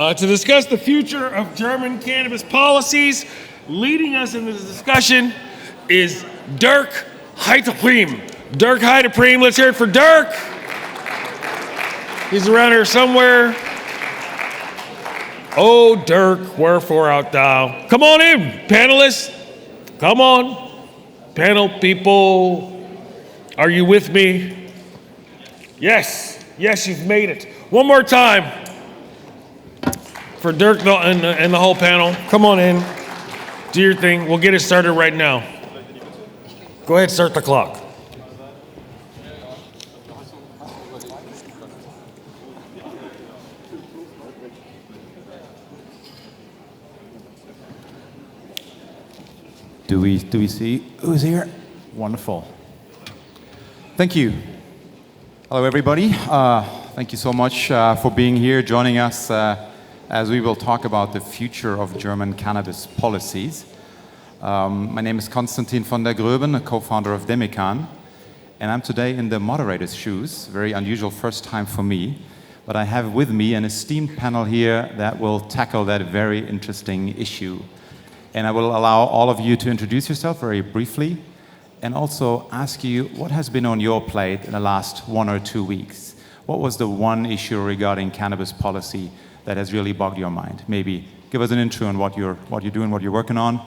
To discuss the future of German cannabis policies. Leading us in this discussion is Dirk Heidepriem. Dirk Heidepriem, let's hear it for Dirk. He's around here somewhere. Oh, Dirk, wherefore art thou? Come on in, panelists. Come on. Panel people, are you with me? Yes, yes, you've made it. One more time for Dirk and the whole panel. Come on in, do your thing. We'll get it started right now. Go ahead, start the clock. Do we see who's here? Wonderful. Thank you. Hello, everybody. Thank you so much for being here, joining us as we will talk about the future of German cannabis policies. My name is Konstantin von der Gröben, a co-founder of Demican, and I'm today in the moderator's shoes. Very unusual first time for me, but I have with me an esteemed panel here that will tackle that very interesting issue. And I will allow all of you to introduce yourself very briefly and also ask you what has been on your plate in the last 1 or 2 weeks. What was the one issue regarding cannabis policy that has really bugged your mind? Maybe give us an intro on what you're doing, what you're working on.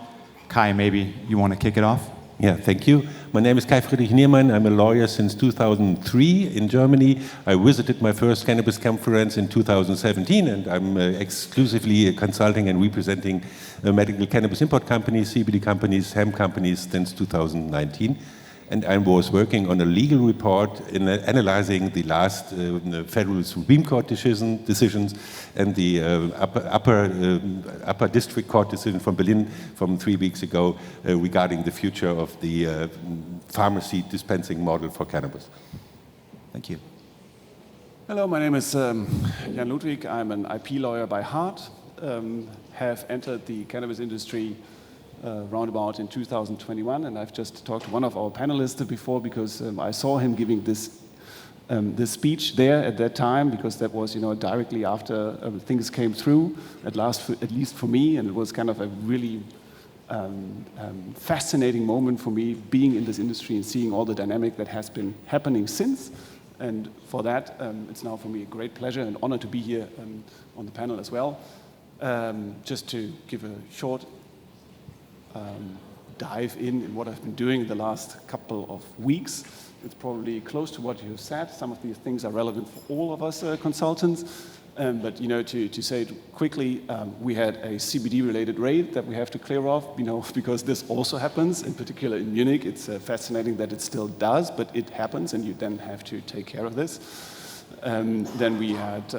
Kai, maybe you want to kick it off? Yeah, thank you. My name is Kai Friedrich Niermann. I'm a lawyer since 2003 in Germany. I visited my first cannabis conference in 2017, and I'm exclusively consulting and representing medical cannabis import companies, CBD companies, hemp companies since 2019. And I was working on a legal report in analyzing the last federal Supreme Court decisions and the upper district court decision from Berlin from 3 weeks ago regarding the future of the pharmacy dispensing model for cannabis. Thank you. Hello, my name is Jan Ludwig. I'm an IP lawyer by heart. Have entered the cannabis industry roundabout in 2021, and I've just talked to one of our panelists before because I saw him giving this speech there at that time, because that was, directly after things came through, at least for me, and it was kind of a really fascinating moment for me being in this industry and seeing all the dynamic that has been happening since. And for that, it's now for me a great pleasure and honor to be here on the panel as well. Just to give a short dive in what I've been doing in the last couple of weeks. It's probably close to what you said. Some of these things are relevant for all of us consultants. But to say it quickly, we had a CBD-related raid that we have to clear off, because this also happens, in particular in Munich. It's fascinating that it still does, but it happens, and you then have to take care of this. Then we had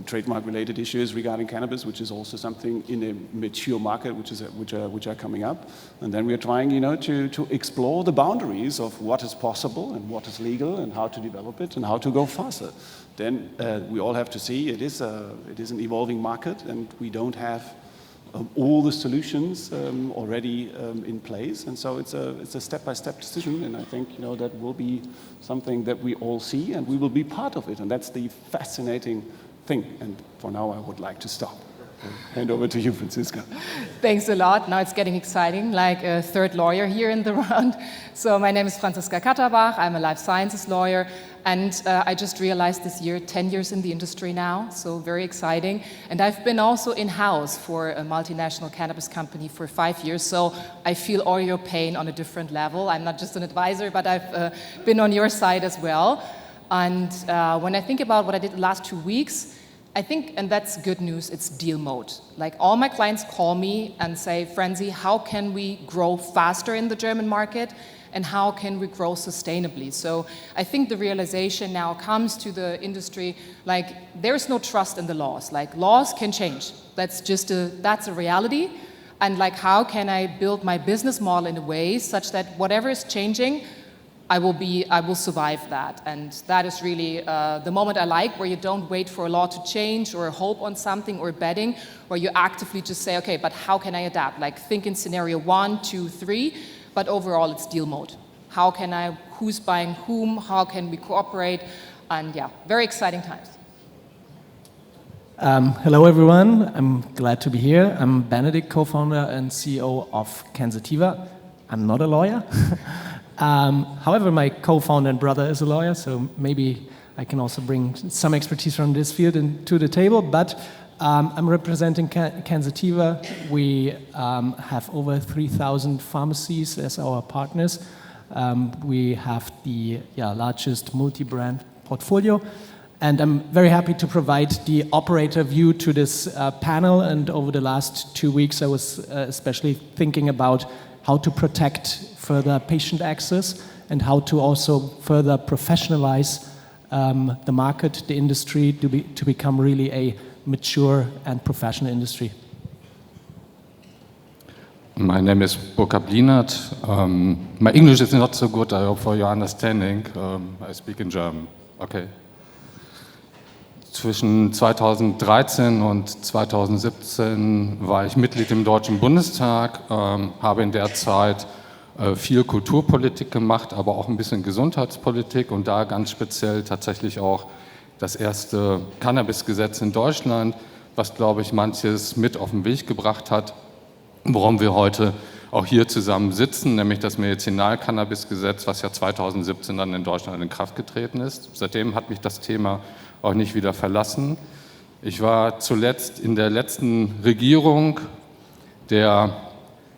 trademark-related issues regarding cannabis, which is also something in a mature market, which are coming up. And then we are trying, to explore the boundaries of what is possible and what is legal and how to develop it and how to go faster. Then we all have to see it is an evolving market, and we don't have all the solutions already in place, and so it's a step-by-step decision, and I think that will be something that we all see, and we will be part of it, and that's the fascinating thing. And for now, I would like to stop. Hand over to you, Franziska. Thanks a lot. Now it's getting exciting, like a third lawyer here in the round. So my name is Franziska Katterbach. I'm a life sciences lawyer. And I just realized this year, 10 years in the industry now, so very exciting. And I've been also in-house for a multinational cannabis company for 5 years, so I feel all your pain on a different level. I'm not just an advisor, but I've been on your side as well. And when I think about what I did the last 2 weeks, I think, and that's good news, it's deal mode. Like, all my clients call me and say, Franzi, how can we grow faster in the German market? And how can we grow sustainably? So I think the realization now comes to the industry, like, there's no trust in the laws. Like, laws can change. That's a reality. And like, how can I build my business model in a way such that whatever is changing, I will survive that. And that is really the moment I like, where you don't wait for a law to change or hope on something or betting, where you actively just say, okay, but how can I adapt? Like, think in scenario 1, 2, 3, but overall it's deal mode. Who's buying whom, how can we cooperate? And yeah, very exciting times. Hello, everyone. I'm glad to be here. I'm Benedict, co-founder and CEO of Cansativa. I'm not a lawyer. However, my co-founder and brother is a lawyer, so maybe I can also bring some expertise from this field to the table. But I'm representing Cansativa. We have over 3,000 pharmacies as our partners. We have the largest multi-brand portfolio. And I'm very happy to provide the operator view to this panel. And over the last 2 weeks, I was especially thinking about how to protect further patient access and how to also further professionalize the market, the industry, to become really a mature and professional industry. My name is Burkhard Lienert. My English is not so good, I hope for your understanding. I speak in German. Okay. Zwischen 2013 und 2017 war ich Mitglied im Deutschen Bundestag, habe in der Zeit viel Kulturpolitik gemacht, aber auch ein bisschen Gesundheitspolitik und da ganz speziell tatsächlich auch das erste Cannabis-Gesetz in Deutschland, was, glaube ich, manches mit auf den Weg gebracht hat, worum wir heute auch hier zusammen sitzen, nämlich das Medizinal-Cannabis-Gesetz, was ja 2017 dann in Deutschland in Kraft getreten ist. Seitdem hat mich das Thema auch nicht wieder verlassen. Ich war zuletzt in der letzten Regierung der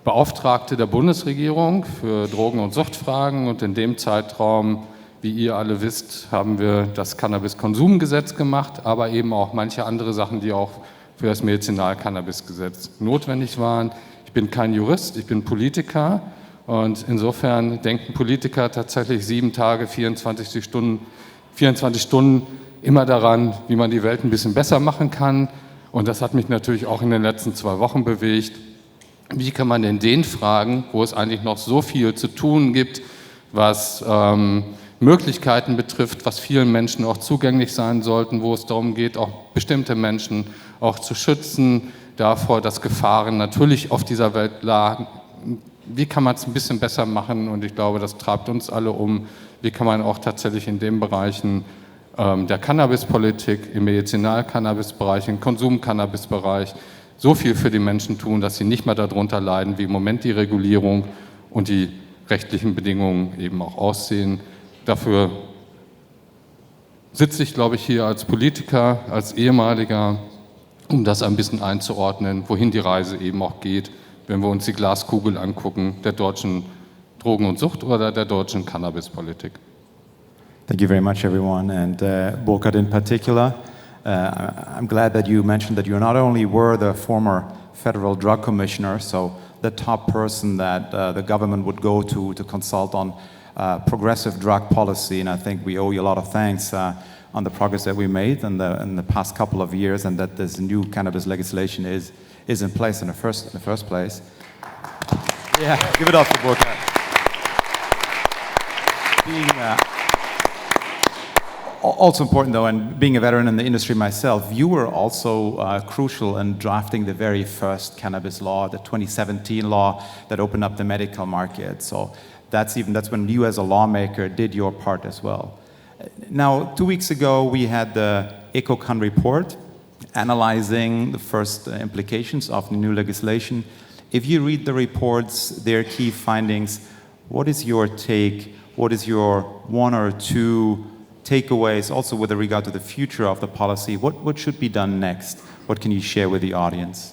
Beauftragte der Bundesregierung für Drogen- und Suchtfragen und in dem Zeitraum, wie ihr alle wisst, haben wir das Cannabis-Konsumgesetz gemacht, aber eben auch manche andere Sachen, die auch für das Medizinal-Cannabis-Gesetz notwendig waren. Ich bin kein Jurist, ich bin Politiker und insofern denken Politiker tatsächlich 7 Tage, 24 Stunden immer daran, wie man die Welt ein bisschen besser machen kann. Und das hat mich natürlich auch in den letzten 2 Wochen bewegt. Wie kann man denn den Fragen, wo es eigentlich noch so viel zu tun gibt, was Möglichkeiten betrifft, was vielen Menschen auch zugänglich sein sollten, wo es darum geht, auch bestimmte Menschen auch zu schützen davor, dass Gefahren natürlich auf dieser Welt lagen. Wie kann man es ein bisschen besser machen? Und ich glaube, das treibt uns alle um. Wie kann man auch tatsächlich in den Bereichen der Cannabispolitik, im Medizinal-Cannabis-Bereich, im Konsum-Cannabis-Bereich so viel für die Menschen tun, dass sie nicht mehr darunter leiden, wie im Moment die Regulierung und die rechtlichen Bedingungen eben auch aussehen. Dafür sitze ich, glaube ich, hier als Politiker, als ehemaliger, um das ein bisschen einzuordnen, wohin die Reise eben auch geht, wenn wir uns die Glaskugel angucken, der deutschen Drogen- und Sucht- oder der deutschen Cannabispolitik. Thank you very much, everyone, and Burkhard in particular. I'm glad that you mentioned that you not only were the former federal drug commissioner, so the top person that the government would go to consult on progressive drug policy, and I think we owe you a lot of thanks on the progress that we made in the past couple of years, and that this new cannabis legislation is in place in the first place. Yeah, give it up for Burkhard. Also important, though, and being a veteran in the industry myself, you were also crucial in drafting the very first cannabis law, the 2017 law that opened up the medical market. So that's when you as a lawmaker did your part as well. Now, 2 weeks ago, we had the EcoCan report analyzing the first implications of the new legislation. If you read the reports, their key findings, what is your take? What is your 1 or 2 takeaways also with regard to the future of the policy? What should be done next? What can you share with the audience?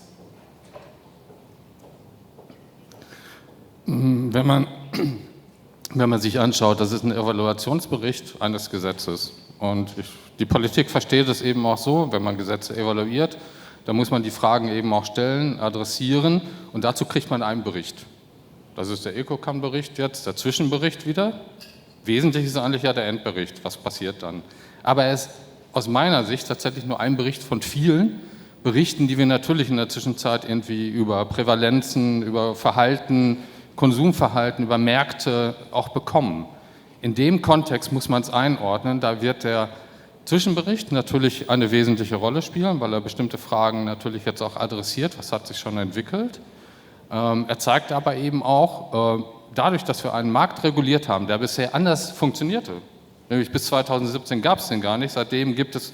Wenn man sich anschaut, das ist ein Evaluationsbericht eines Gesetzes und die Politik versteht es eben auch so, wenn man Gesetze evaluiert, dann muss man die Fragen eben auch stellen, adressieren und dazu kriegt man einen Bericht. Das ist der EcoCan-Bericht jetzt, der Zwischenbericht wieder. Wesentlich ist eigentlich ja der Endbericht, was passiert dann. Aber er ist aus meiner Sicht tatsächlich nur ein Bericht von vielen Berichten, die wir natürlich in der Zwischenzeit irgendwie über Prävalenzen, über Verhalten, Konsumverhalten, über Märkte auch bekommen. In dem Kontext muss man es einordnen, da wird der Zwischenbericht natürlich eine wesentliche Rolle spielen, weil er bestimmte Fragen natürlich jetzt auch adressiert, was hat sich schon entwickelt. Er zeigt aber eben auch, dadurch, dass wir einen Markt reguliert haben, der bisher anders funktionierte, nämlich bis 2017 gab es den gar nicht, seitdem gibt es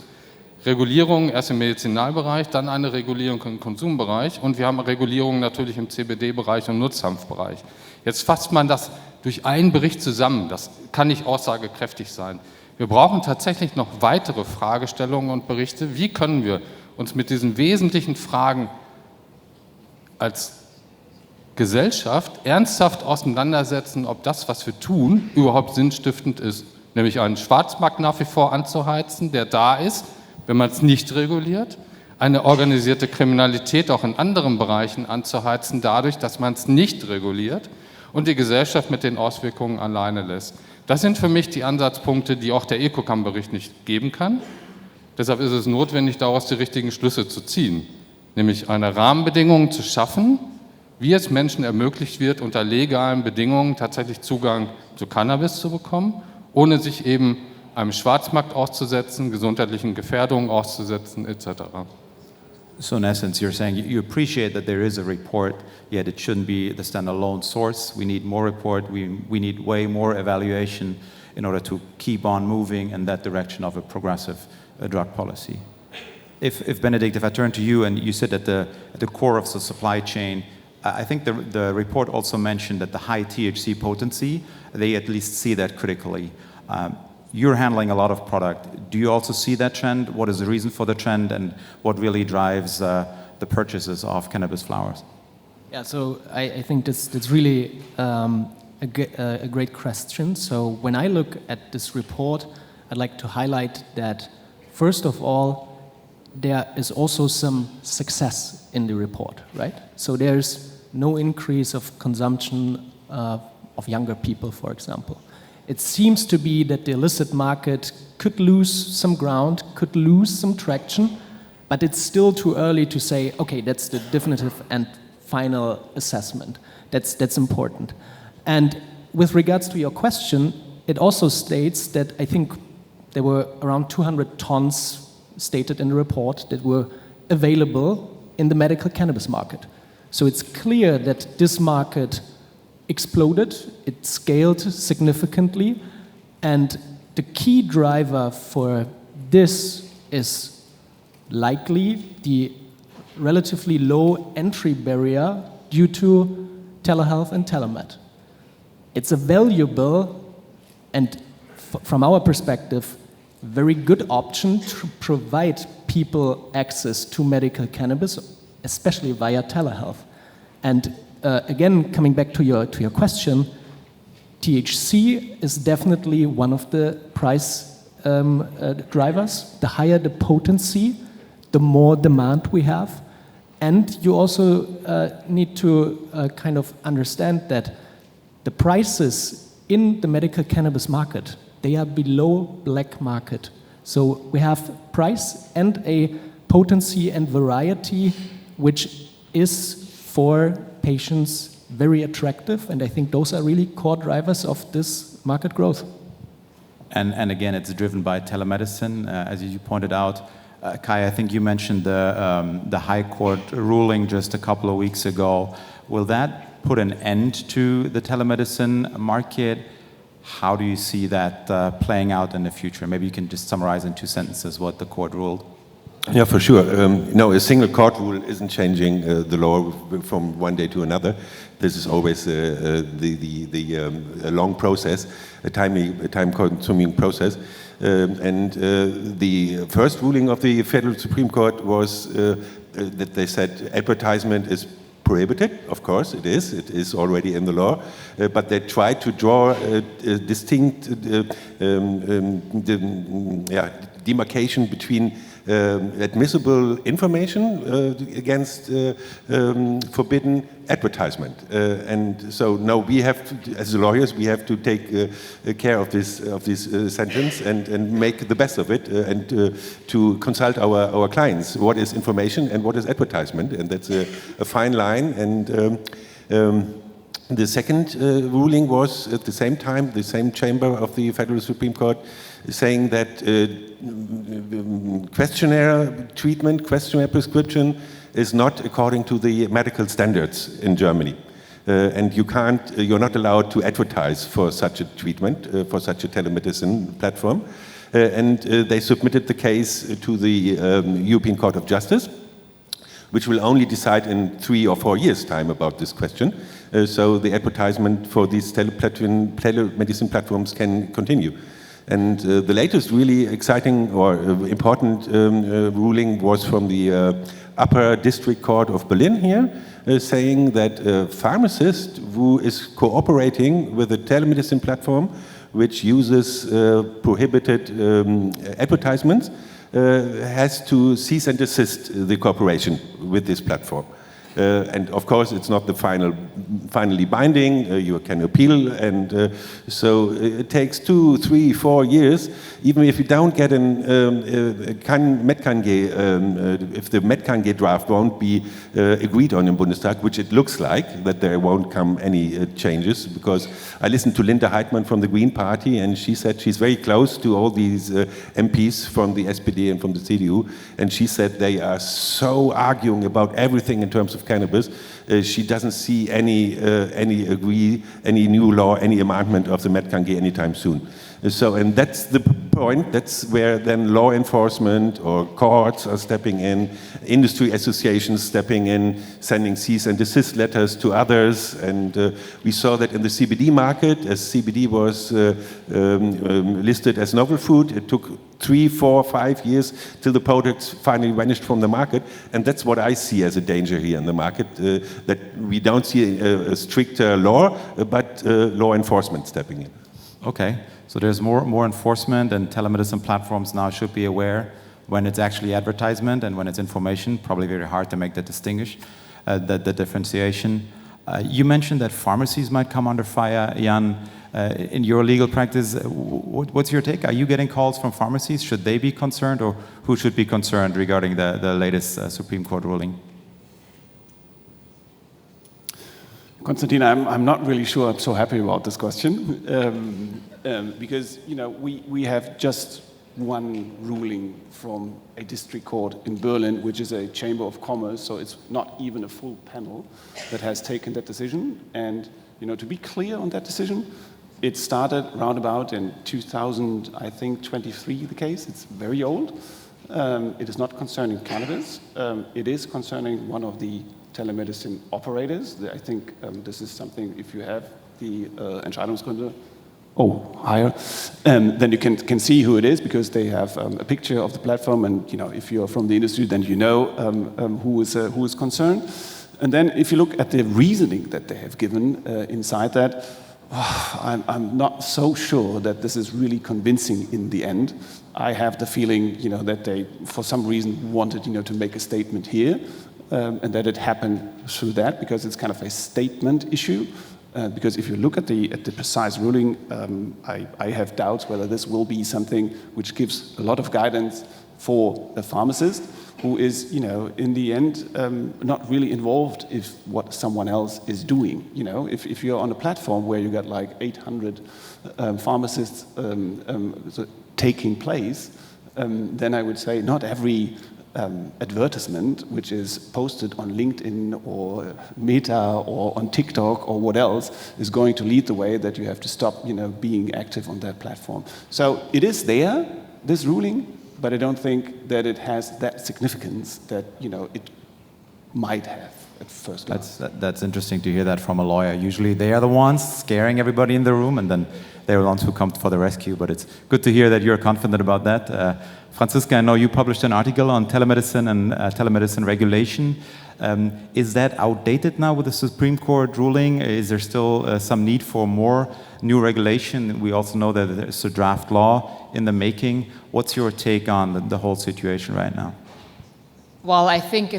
Regulierung erst im Medizinalbereich, dann eine Regulierung im Konsumbereich und wir haben Regulierung natürlich im CBD-Bereich und Nutzhanfbereich. Jetzt fasst man das durch einen Bericht zusammen, das kann nicht aussagekräftig sein. Wir brauchen tatsächlich noch weitere Fragestellungen und Berichte. Wie können wir uns mit diesen wesentlichen Fragen als Gesellschaft ernsthaft auseinandersetzen, ob das, was wir tun, überhaupt sinnstiftend ist. Nämlich einen Schwarzmarkt nach wie vor anzuheizen, der da ist, wenn man es nicht reguliert, eine organisierte Kriminalität auch in anderen Bereichen anzuheizen, dadurch, dass man es nicht reguliert und die Gesellschaft mit den Auswirkungen alleine lässt. Das sind für mich die Ansatzpunkte, die auch der Ecocam-Bericht nicht geben kann. Deshalb ist es notwendig, daraus die richtigen Schlüsse zu ziehen, nämlich eine Rahmenbedingung zu schaffen, wie es Menschen ermöglicht wird, unter legalen Bedingungen tatsächlich Zugang zu Cannabis zu bekommen, ohne sich eben einem Schwarzmarkt auszusetzen, gesundheitlichen Gefährdungen auszusetzen, etc. So in essence, you're saying you appreciate that there is a report, yet it shouldn't be the standalone source. We need more report. We need way more evaluation in order to keep on moving in that direction of a progressive drug policy. If Benedict, if I turn to you and you sit at the core of the supply chain, I think the report also mentioned that the high THC potency, they at least see that critically. You're handling a lot of product. Do you also see that trend? What is the reason for the trend, and what really drives the purchases of cannabis flowers? Yeah, so I think that's really a great question. So when I look at this report, I'd like to highlight that, first of all, there is also some success in the report, right? So there's no increase of consumption of younger people, for example. It seems to be that the illicit market could lose some ground, could lose some traction, but it's still too early to say, okay, that's the definitive and final assessment. That's important. And with regards to your question, it also states that I think there were around 200 tons stated in the report that were available in the medical cannabis market. So it's clear that this market exploded, it scaled significantly, and the key driver for this is likely the relatively low entry barrier due to telehealth and telemed. It's a valuable and, from our perspective, very good option to provide people access to medical cannabis, especially via telehealth. And again, coming back to your question, THC is definitely one of the price drivers. The higher the potency, the more demand we have. And you also need to kind of understand that the prices in the medical cannabis market, they are below black market. So we have price and a potency and variety which is for patients very attractive, and I think those are really core drivers of this market growth. And again, it's driven by telemedicine, as you pointed out. Kai, I think you mentioned the High Court ruling just a couple of weeks ago. Will that put an end to the telemedicine market? How do you see that playing out in the future? Maybe you can just summarize in 2 sentences what the court ruled. Yeah, for sure. No, a single court rule isn't changing the law from one day to another. This is always a long process, a time-consuming process. And the first ruling of the Federal Supreme Court was that they said advertisement is prohibited. Of course, it is. It is already in the law. But they tried to draw a distinct demarcation between admissible information against forbidden advertisement. And so now we have to, as lawyers, we have to take care of this sentence and make the best of it and to consult our clients. What is information and what is advertisement? And that's a fine line. And the second ruling was at the same time, the same chamber of the Federal Supreme Court saying that questionnaire treatment, questionnaire prescription is not according to the medical standards in Germany. And you're not allowed to advertise for such a treatment, for such a telemedicine platform. and they submitted the case to the European Court of Justice, which will only decide in 3 or 4 years' time about this question. So the advertisement for these telemedicine platforms can continue. And the latest really exciting or important ruling was from the Upper District Court of Berlin here, saying that a pharmacist who is cooperating with a telemedicine platform which uses prohibited advertisements has to cease and desist the cooperation with this platform. And of course, it's not the finally binding. You can appeal, and so it takes 2, 3, 4 years. Even if you don't get if the Medkang draft won't be agreed on in Bundestag, which it looks like that there won't come any changes, because I listened to Linda Heitmann from the Green Party, and she said she's very close to all these MPs from the SPD and from the CDU, and she said they are so arguing about everything in terms of cannabis. She doesn't see any new law, any amendment of the Medkang anytime soon. So, and that's the point. That's where then law enforcement or courts are stepping in, industry associations stepping in, sending cease and desist letters to others. And we saw that in the CBD market, as CBD was listed as novel food. It took 3, 4, 5 years till the products finally vanished from the market. And that's what I see as a danger here in the market, that we don't see a stricter law, but law enforcement stepping in. Okay, so there's more enforcement, and telemedicine platforms now should be aware when it's actually advertisement and when it's information. Probably very hard to make that the differentiation. You mentioned that pharmacies might come under fire, Jan. In your legal practice, what's your take? Are you getting calls from pharmacies? Should they be concerned, or who should be concerned regarding the latest Supreme Court ruling? Konstantin, I'm not really sure I'm so happy about this question, because we have just one ruling from a district court in Berlin, which is a chamber of commerce, so it's not even a full panel that has taken that decision. And to be clear on that decision, it started roundabout in 2023, the case. It's very old. It is not concerning cannabis. It is concerning one of the telemedicine operators. I think this is something, if you have the Entscheidungsgründe, higher, then you can see who it is, because they have a picture of the platform, and if you're from the industry, then you know who is concerned. And then if you look at the reasoning that they have given inside that, I'm not so sure that this is really convincing in the end. I have the feeling, that they, for some reason, wanted, to make a statement here, and that it happened through that, because it's kind of a statement issue. Because if you look at the precise ruling, I have doubts whether this will be something which gives a lot of guidance for a pharmacist who is, in the end, not really involved if what someone else is doing. If you're on a platform where you got like 800 pharmacists taking place, then I would say not every advertisement which is posted on LinkedIn or Meta or on TikTok or what else is going to lead the way that you have to stop, being active on that platform. So it is there, this ruling, but I don't think that it has that significance that, it might have at first glance. That's interesting to hear that from a lawyer. Usually they are the ones scaring everybody in the room, and then they're the ones who come for the rescue. But it's good to hear that you're confident about that. Franziska, I know you published an article on telemedicine and telemedicine regulation. Is that outdated now with the Supreme Court ruling? Is there still some need for more new regulation? We also know that there's a draft law in the making. What's your take on the whole situation right now? Well, I think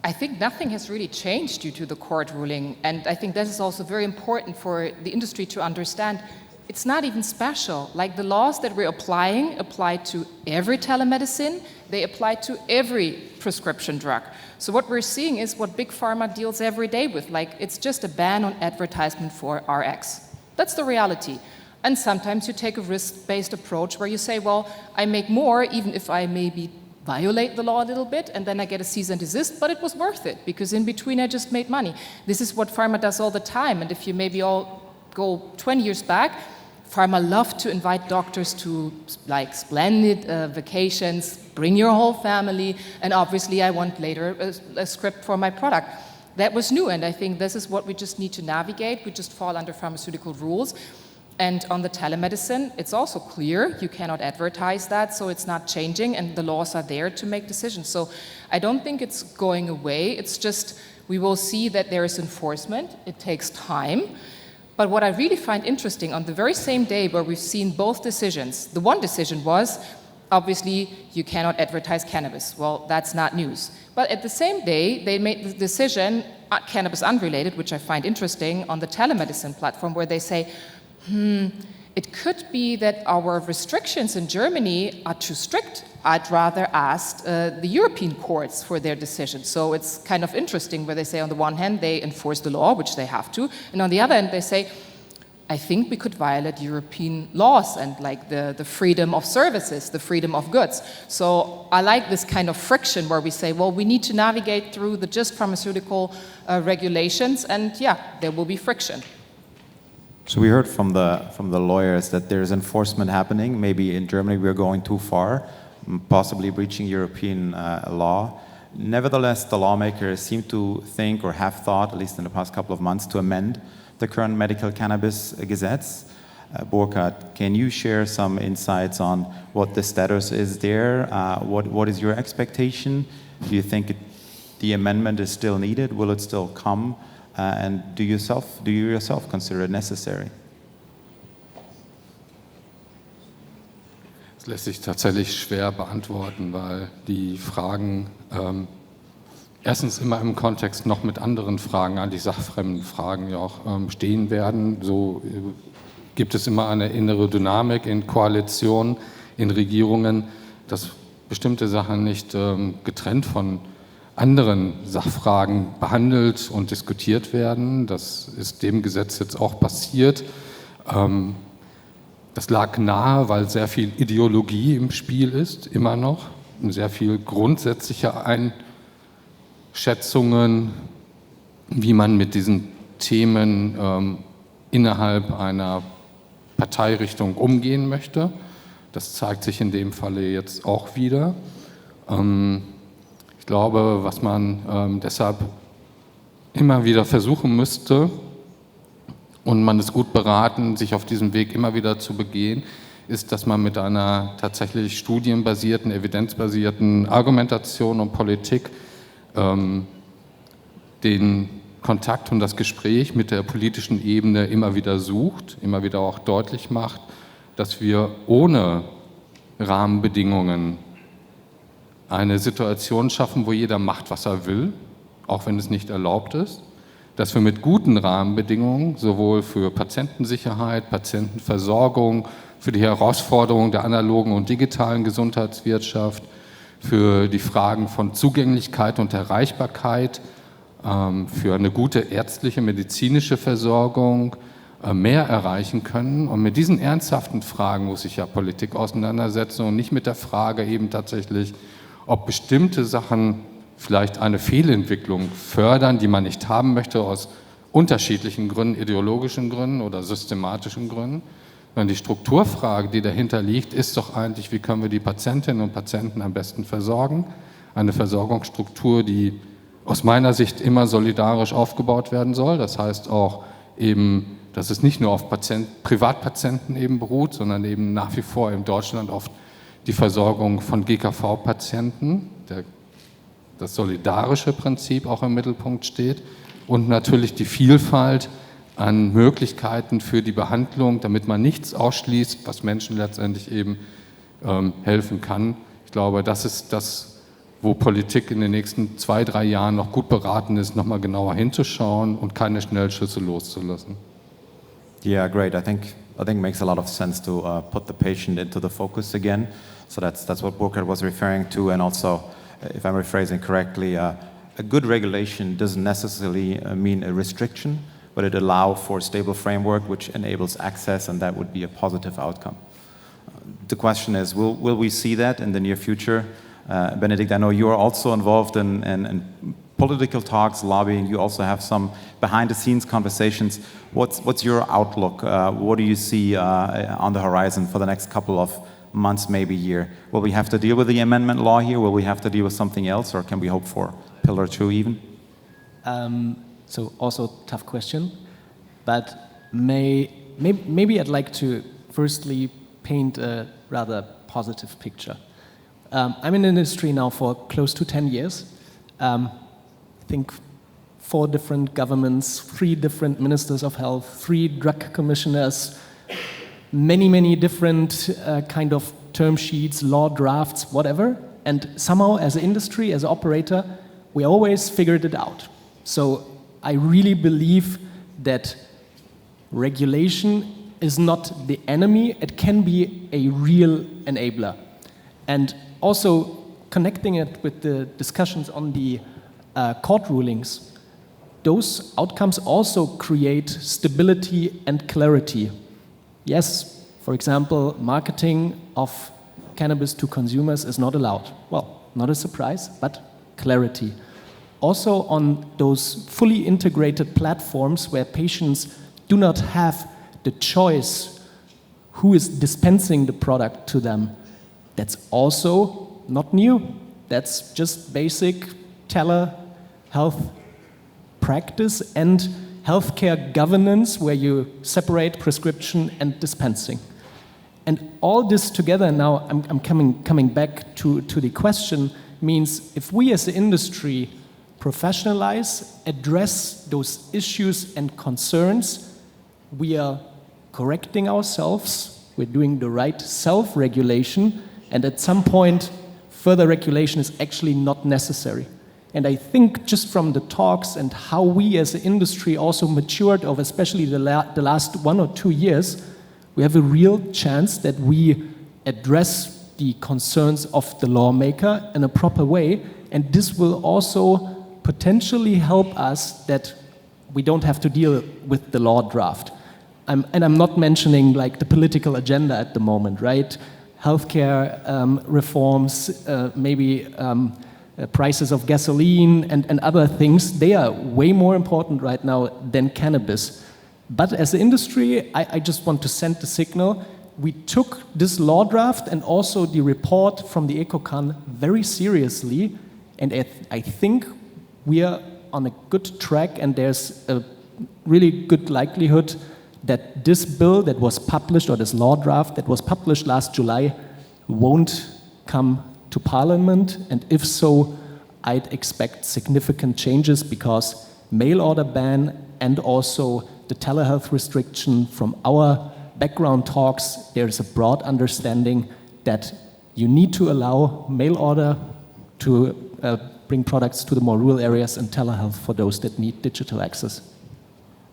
I think nothing has really changed due to the court ruling, and I think this is also very important for the industry to understand. It's not even special. Like, the laws that we're applying apply to every telemedicine. They apply to every prescription drug. So what we're seeing is what big pharma deals every day with. Like, it's just a ban on advertisement for RX. That's the reality. And sometimes you take a risk-based approach where you say, well, I make more even if I maybe violate the law a little bit, and then I get a cease and desist, but it was worth it, because in between I just made money. This is what pharma does all the time, and if you maybe all go 20 years back, pharma love to invite doctors to like splendid vacations, bring your whole family, and obviously I want later a script for my product. That was new, and I think this is what we just need to navigate. We just fall under pharmaceutical rules. And on the telemedicine, it's also clear you cannot advertise that, so it's not changing, and the laws are there to make decisions. So I don't think it's going away. It's just we will see that there is enforcement. It takes time. But what I really find interesting, on the very same day where we've seen both decisions, the one decision was, obviously, you cannot advertise cannabis. Well, that's not news. But at the same day, they made the decision, cannabis unrelated, which I find interesting, on the telemedicine platform, where they say, it could be that our restrictions in Germany are too strict. I'd rather ask the European courts for their decision. So it's kind of interesting where they say on the one hand they enforce the law, which they have to, and on the other hand they say, I think we could violate European laws and like the freedom of services, the freedom of goods. So I like this kind of friction where we say, well, we need to navigate through the just pharmaceutical regulations, and yeah, there will be friction. So we heard from the lawyers that there's enforcement happening. Maybe in Germany we're going too far, possibly breaching European law. Nevertheless, the lawmakers seem to think or have thought, at least in the past couple of months, to amend the current medical cannabis Gesetz. Burkhard, can you share some insights on what the status is there? What is your expectation? Do you think the amendment is still needed? Will it still come? And do you yourself consider it necessary? Das lässt sich tatsächlich schwer beantworten, weil die Fragen erstens immer im Kontext noch mit anderen Fragen, eigentlich sachfremden Fragen ja auch stehen werden. So gibt es immer eine innere Dynamik in Koalitionen, in Regierungen, dass bestimmte Sachen nicht getrennt von anderen Sachfragen behandelt und diskutiert werden. Das ist dem Gesetz jetzt auch passiert. Das lag nahe, weil sehr viel Ideologie im Spiel ist, immer noch. Und sehr viel grundsätzliche Einschätzungen, wie man mit diesen Themen innerhalb einer Parteirichtung umgehen möchte. Das zeigt sich in dem Falle jetzt auch wieder. Ich glaube, was man deshalb immer wieder versuchen müsste, und man ist gut beraten, sich auf diesem Weg immer wieder zu begehen, ist, dass man mit einer tatsächlich studienbasierten, evidenzbasierten Argumentation und Politik den Kontakt und das Gespräch mit der politischen Ebene immer wieder sucht, immer wieder auch deutlich macht, dass wir ohne Rahmenbedingungen eine Situation schaffen, wo jeder macht, was er will, auch wenn es nicht erlaubt ist, dass wir mit guten Rahmenbedingungen sowohl für Patientensicherheit, Patientenversorgung, für die Herausforderungen der analogen und digitalen Gesundheitswirtschaft, für die Fragen von Zugänglichkeit und Erreichbarkeit, für eine gute ärztliche, medizinische Versorgung mehr erreichen können. Und mit diesen ernsthaften Fragen muss sich ja Politik auseinandersetzen und nicht mit der Frage eben tatsächlich, ob bestimmte Sachen vielleicht eine Fehlentwicklung fördern, die man nicht haben möchte, aus unterschiedlichen Gründen, ideologischen Gründen oder systematischen Gründen. Sondern die Strukturfrage, die dahinter liegt, ist doch eigentlich, wie können wir die Patientinnen und Patienten am besten versorgen? Eine Versorgungsstruktur, die aus meiner Sicht immer solidarisch aufgebaut werden soll. Das heißt auch eben, dass es nicht nur auf Privatpatienten eben beruht, sondern eben nach wie vor in Deutschland auf die Versorgung von GKV-Patienten, das solidarische Prinzip auch im Mittelpunkt steht und natürlich die Vielfalt an Möglichkeiten für die Behandlung, damit man nichts ausschließt, was Menschen letztendlich eben helfen kann. Ich glaube, das ist das, wo Politik in den nächsten 2-3 Jahren noch gut beraten ist, nochmal genauer hinzuschauen und keine Schnellschüsse loszulassen. Yeah, great. I think it makes a lot of sense to put the patient into the focus again. So that's what Burkhard was referring to, and also, if I'm rephrasing correctly, a good regulation doesn't necessarily mean a restriction, but it allows for a stable framework which enables access, and that would be a positive outcome. The question is, will we see that in the near future? Benedikt, I know you are also involved in political talks, lobbying. You also have some behind-the-scenes conversations. What's your outlook? What do you see on the horizon for the next couple of months, maybe year? Will we have to deal with the amendment law here? Will we have to deal with something else, or can we hope for Pillar 2 even? So also tough question, but maybe I'd like to firstly paint a rather positive picture. I'm in the industry now for close to 10 years. I think 4 different governments, 3 different ministers of health, 3 drug commissioners, many different kind of term sheets, law drafts, whatever. And somehow as an industry, as an operator, we always figured it out. So I really believe that regulation is not the enemy. It can be a real enabler. And also connecting it with the discussions on the court rulings, those outcomes also create stability and clarity. Yes, for example, marketing of cannabis to consumers is not allowed. Well, not a surprise, but clarity. Also on those fully integrated platforms where patients do not have the choice who is dispensing the product to them. That's also not new. That's just basic telehealth practice and healthcare governance where you separate prescription and dispensing. And all this together now, I'm coming back to the question, means if we as the industry professionalize, address those issues and concerns, we are correcting ourselves, we're doing the right self-regulation, and at some point, further regulation is actually not necessary. And I think just from the talks and how we as an industry also matured over especially the last 1 or 2 years, we have a real chance that we address the concerns of the lawmaker in a proper way, and this will also potentially help us that we don't have to deal with the law draft. And I'm not mentioning like the political agenda at the moment, right? Healthcare reforms, maybe prices of gasoline and other things, they are way more important right now than cannabis. But as an industry, I just want to send the signal. We took this law draft and also the report from the EcoCan very seriously, and I think we are on a good track, and there's a really good likelihood that this bill that was published, or this law draft that was published last July, won't come to Parliament, and if so, I'd expect significant changes because mail order ban and also the telehealth restriction, from our background talks, there is a broad understanding that you need to allow mail order to bring products to the more rural areas and telehealth for those that need digital access.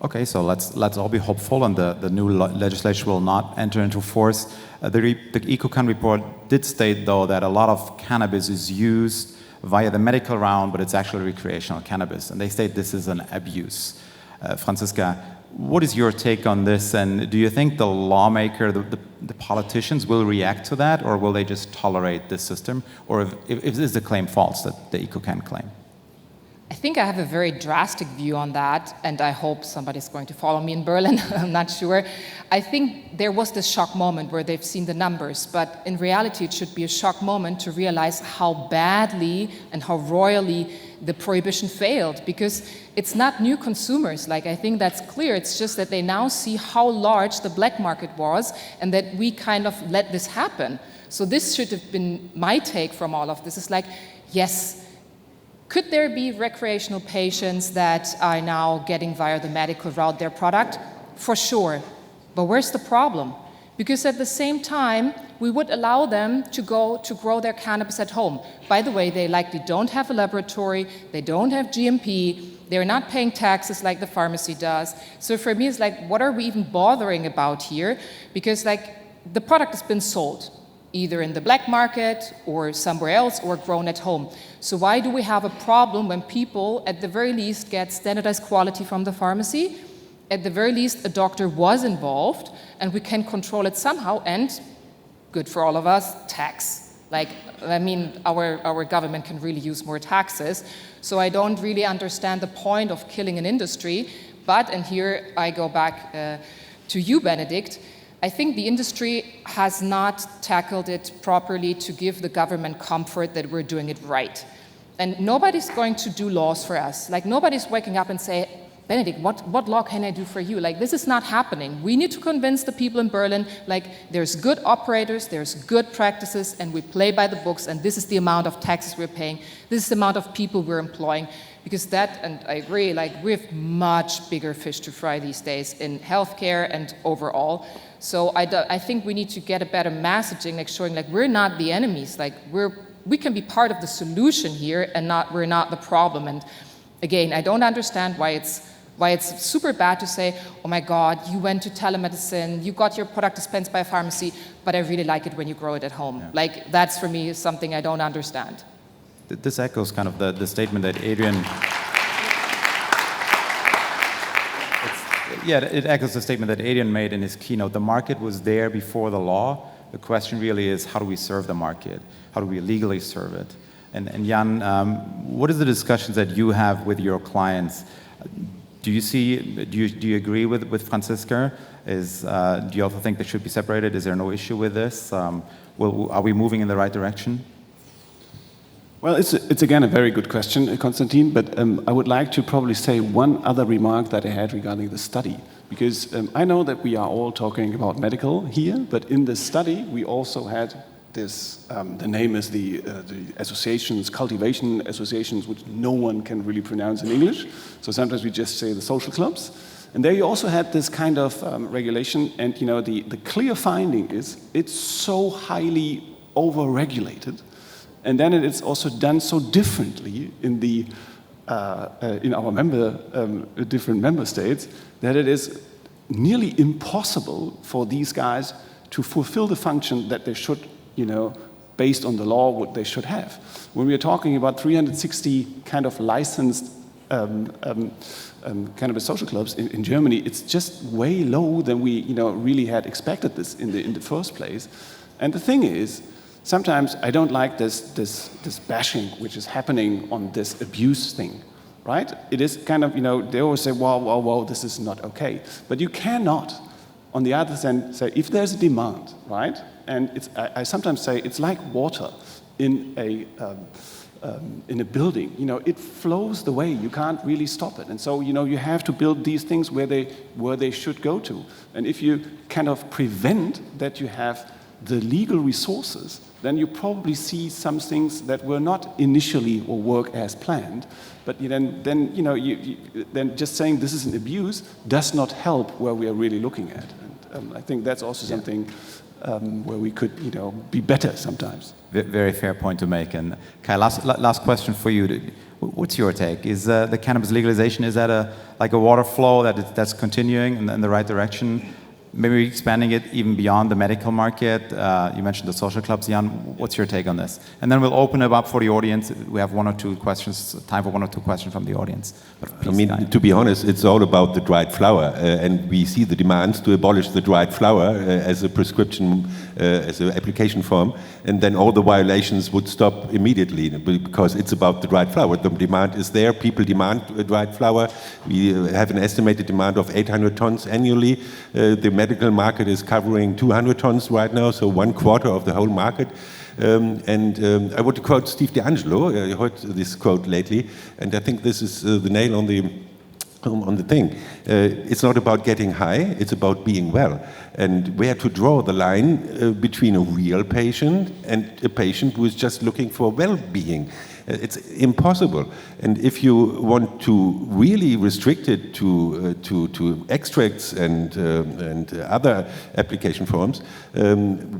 Okay, so let's all be hopeful, and the new legislation will not enter into force. The EcoCan report did state, though, that a lot of cannabis is used via the medical round, but it's actually recreational cannabis, and they state this is an abuse. Franziska, what is your take on this, and do you think the lawmaker, the politicians will react to that, or will they just tolerate this system, or if is the claim false that the EcoCan claim? I think I have a very drastic view on that, and I hope somebody's going to follow me in Berlin. I'm not sure. I think there was this shock moment where they've seen the numbers, but in reality it should be a shock moment to realize how badly and how royally the prohibition failed, because it's not new consumers. Like, I think that's clear. It's just that they now see how large the black market was and that we kind of let this happen. So this should have been my take from all of this. It's like, yes, could there be recreational patients that are now getting via the medical route their product? For sure. But where's the problem? Because at the same time, we would allow them to go to grow their cannabis at home. By the way, they likely don't have a laboratory, they don't have GMP, they're not paying taxes like the pharmacy does. So for me, it's like, what are we even bothering about here? Because like, the product has been sold, either in the black market or somewhere else, or grown at home. So why do we have a problem when people, at the very least, get standardized quality from the pharmacy? At the very least, a doctor was involved, and we can control it somehow, and, good for all of us, tax. Like, I mean, our government can really use more taxes. So I don't really understand the point of killing an industry. But, and here I go back to you, Benedikt, I think the industry has not tackled it properly to give the government comfort that we're doing it right. And nobody's going to do laws for us. Like, nobody's waking up and say, Benedikt, what law can I do for you? Like, this is not happening. We need to convince the people in Berlin, like, there's good operators, there's good practices, and we play by the books, and this is the amount of taxes we're paying, this is the amount of people we're employing. Because that, and I agree, like, we have much bigger fish to fry these days in healthcare and overall. So I think we need to get a better messaging, like showing, like, we're not the enemies, like, we can be part of the solution here, and we're not the problem. And again, I don't understand why it's super bad to say, oh my God, you went to telemedicine, you got your product dispensed by a pharmacy, but I really like it when you grow it at home. Yeah. Like, that's for me something I don't understand. This echoes kind of the statement that Adrian... it echoes the statement that Adrian made in his keynote. The market was there before the law. The question really is, how do we serve the market? How do we legally serve it? And Jan, what is the discussions that you have with your clients? Do you agree with Franziska? Do you also think they should be separated? Is there no issue with this? Are we moving in the right direction? Well, it's again a very good question, Konstantin, but I would like to probably say one other remark that I had regarding the study, because I know that we are all talking about medical here, but in this study we also had this, the name is the associations, cultivation associations, which no one can really pronounce in English, so sometimes we just say the social clubs. And there you also had this kind of regulation, and you know, the clear finding is it's so highly over-regulated. And then it's also done so differently in our different member states that it is nearly impossible for these guys to fulfill the function that they should, you know, based on the law, what they should have. When we are talking about 360 kind of licensed cannabis social clubs in Germany, it's just way low than we, you know, really had expected this in the first place. And the thing is, sometimes I don't like this bashing which is happening on this abuse thing, right? It is kind of, you know, they always say, wow, this is not okay. But you cannot, on the other hand, say, if there's a demand, right? And I sometimes say it's like water in a building. You know, it flows the way. You can't really stop it. And so, you know, you have to build these things where they should go to. And if you kind of prevent that you have the legal resources, then you probably see some things that were not initially or work as planned. But then you know, then just saying this is an abuse does not help where we are really looking at. And I think that's also something where we could, you know, be better sometimes. Very fair point to make. And Kai, last question for you. What's your take? Is the cannabis legalization, is that like a water flow that's continuing in the right direction? Maybe expanding it even beyond the medical market. You mentioned the social clubs, Jan. What's your take on this? And then we'll open it up for the audience. We have one or two questions, time for one or two questions from the audience. I mean, to be honest, it's all about the dried flower, and we see the demands to abolish the dried flower as a prescription, as an application form, and then all the violations would stop immediately because it's about the dried flower. The demand is there. People demand dried flower. We have an estimated demand of 800 tons annually. The medical market is covering 200 tons right now, so 1/4 of the whole market. I want to quote Steve D'Angelo. I heard this quote lately, and I think this is the nail on the thing. It's not about getting high, it's about being well. And where to draw the line between a real patient and a patient who is just looking for well-being. It's impossible. And if you want to really restrict it to extracts and other application forms,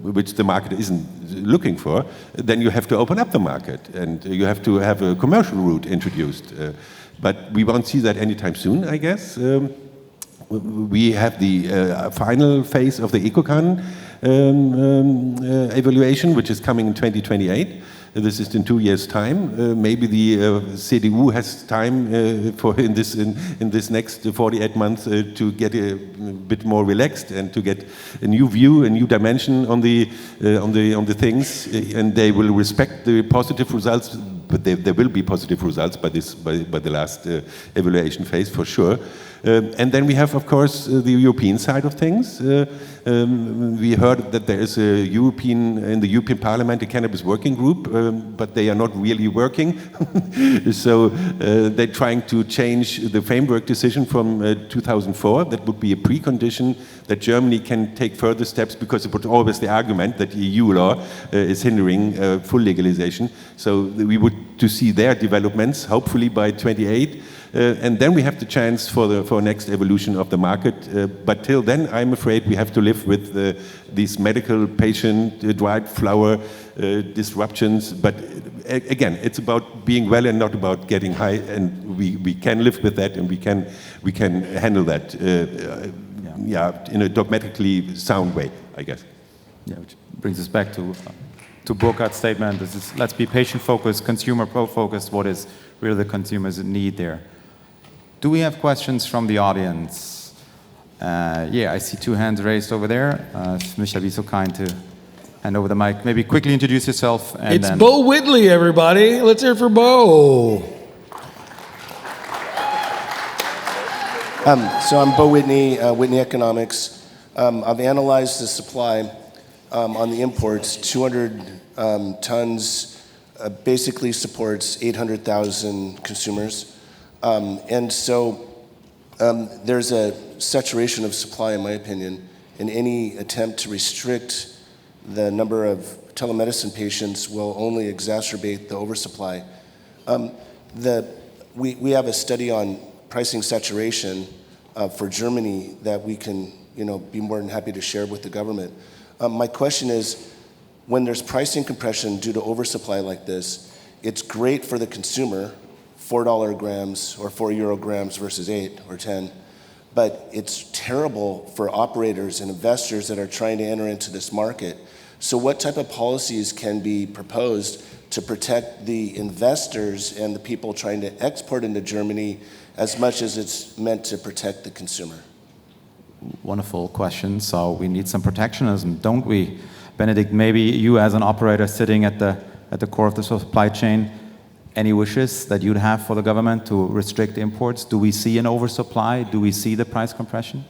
which the market isn't looking for, then you have to open up the market and you have to have a commercial route introduced. But we won't see that anytime soon, I guess. We have the final phase of the EcoCan evaluation, which is coming in 2028. This is in 2 years' time. Maybe the CDU has time in this next 48 months to get a bit more relaxed and to get a new view, a new dimension on the things, and they will respect the positive results. But there will be positive results by the last evaluation phase for sure. And then we have, of course, the European side of things. We heard that there is in the European Parliament, a cannabis working group, but they are not really working. So they're trying to change the framework decision from 2004. That would be a precondition that Germany can take further steps, because it was always the argument that EU law is hindering full legalization. So we would to see their developments, hopefully by 28. And then we have the chance for next evolution of the market. But till then, I'm afraid we have to live with these medical patient-derived flower disruptions. But again, it's about being well and not about getting high. And we can live with that, and we can handle that in a dogmatically sound way, I guess. Yeah, which brings us back to Burkhardt's statement. This is, let's be patient-focused, consumer-focused. What is really the consumer's need there? Do we have questions from the audience? Yeah, I see 2 hands raised over there. Michael, be so kind to hand over the mic. Maybe quickly introduce yourself. And it's Bo Whitley, everybody. Let's hear it for Bo. So I'm Bo Whitney, Whitney Economics. I've analyzed the supply on the imports. 200 tons basically supports 800,000 consumers. And so there's a saturation of supply, in my opinion, and any attempt to restrict the number of telemedicine patients will only exacerbate the oversupply. We have a study on pricing saturation for Germany that we can be more than happy to share with the government. My question is, when there's pricing compression due to oversupply like this, it's great for the consumer, $4 grams or €4 grams versus 8 or 10, but it's terrible for operators and investors that are trying to enter into this market. So what type of policies can be proposed to protect the investors and the people trying to export into Germany as much as it's meant to protect the consumer? Wonderful question. So we need some protectionism, don't we? Benedikt, maybe you as an operator sitting at the core of the supply chain, any wishes that you'd have for the government to restrict imports? Do we see an oversupply? Do we see the price compression?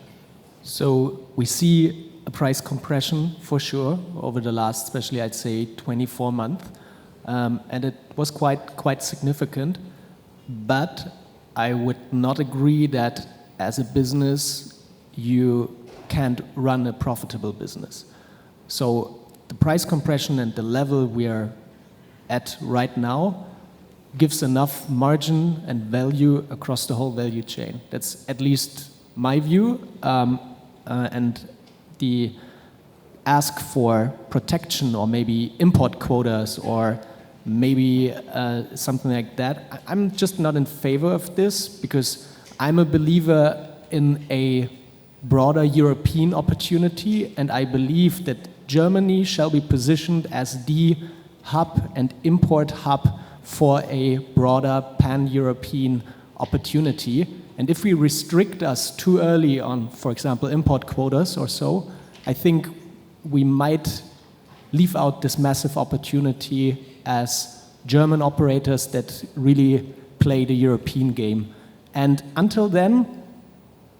So we see a price compression for sure over the last, especially I'd say 24 months. And it was quite significant. But I would not agree that as a business you can't run a profitable business. So the price compression and the level we are at right now gives enough margin and value across the whole value chain. That's at least my view. And the ask for protection or maybe import quotas or maybe something like that, I'm just not in favor of this, because I'm a believer in a broader European opportunity, and I believe that Germany shall be positioned as the hub and import hub for a broader pan-European opportunity. And if we restrict us too early on, for example, import quotas or so, I think we might leave out this massive opportunity as German operators that really play the European game. And until then,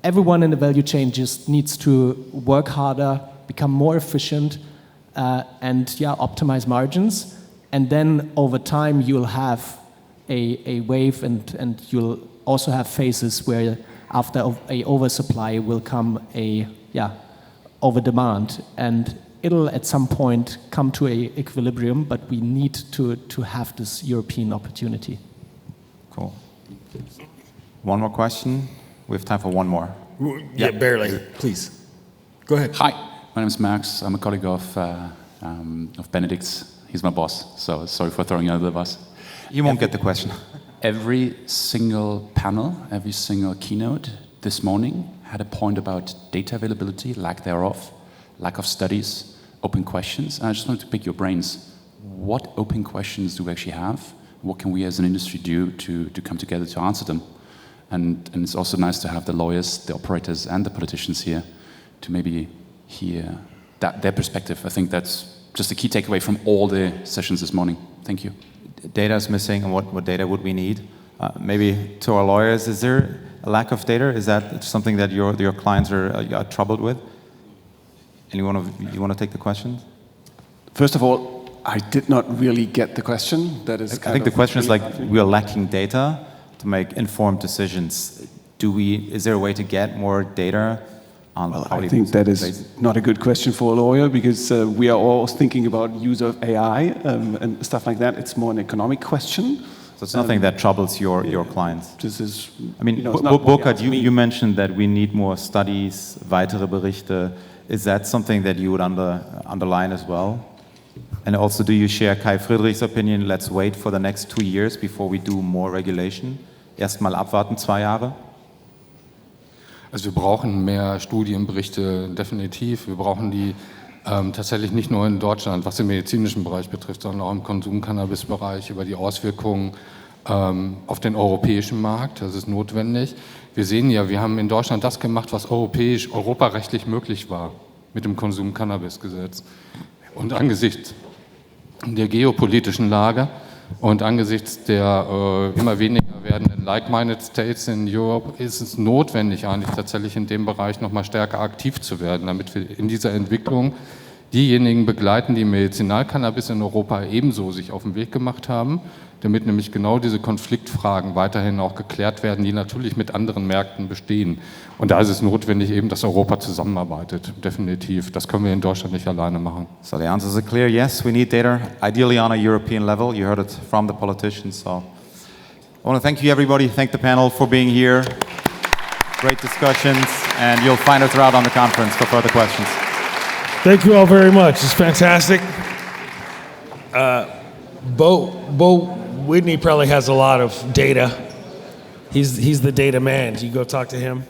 everyone in the value chain just needs to work harder, become more efficient, and optimize margins. And then over time, you'll have a wave, and you'll also have phases where after a oversupply will come a over demand, and it'll at some point come to a equilibrium. But we need to have this European opportunity. Cool. One more question. We have time for one more. Yeah, barely. Please. Go ahead. Hi, my name is Max. I'm a colleague of Benedikt's. He's my boss, so sorry for throwing you under the bus. You won't get the question. Every single panel, every single keynote this morning had a point about data availability, lack thereof, lack of studies, open questions. And I just wanted to pick your brains. what open questions do we actually have? What can we as an industry do to come together to answer them? And it's also nice to have the lawyers, the operators, and the politicians here to maybe hear their perspective. I think that's just a key takeaway from all the sessions this morning. Thank you. Data is missing, and what data would we need? Maybe to our lawyers, is there a lack of data? Is that something that your clients are troubled with? And you want to take the question? First of all, I did not really get the question. That is, I think the question is like, we are lacking data to make informed decisions. Is there a way to get more data? I think that is not a good question for a lawyer, because we are all thinking about use of AI and stuff like that. It's more an economic question. So it's nothing that troubles your clients. This is, I mean, Burkhard, you mentioned that we need more studies, weitere Berichte. Is that something that you would underline as well? And also, do you share Kai Friedrich's opinion, let's wait for the next 2 years before we do more regulation? Erstmal abwarten, 2 Jahre? Also wir brauchen mehr Studienberichte, definitiv. Wir brauchen die tatsächlich nicht nur in Deutschland, was den medizinischen Bereich betrifft, sondern auch im Konsum-Cannabis-Bereich über die Auswirkungen auf den europäischen Markt. Das ist notwendig. Wir sehen ja, wir haben in Deutschland das gemacht, was europarechtlich möglich war mit dem Konsum-Cannabis-Gesetz. Und angesichts der geopolitischen Lage und angesichts der immer weniger werdenden like-minded States in Europe ist es notwendig, eigentlich tatsächlich in dem Bereich noch mal stärker aktiv zu werden, damit wir in dieser Entwicklung diejenigen begleiten, die Medizinalcannabis in Europa ebenso sich auf den Weg gemacht haben, damit nämlich genau diese Konfliktfragen weiterhin auch geklärt werden, die natürlich mit anderen Märkten bestehen. Und da ist es notwendig eben, dass Europa zusammenarbeitet, definitiv. Das können wir in Deutschland nicht alleine machen. So the answers are clear. Yes, we need data, ideally on a European level. You heard it from the politicians. So I want to thank you, everybody. Thank the panel for being here. Great discussions, and you'll find us around on the conference for further questions. Thank you all very much. It's fantastic. Bo Whitney probably has a lot of data. He's the data man. You go talk to him.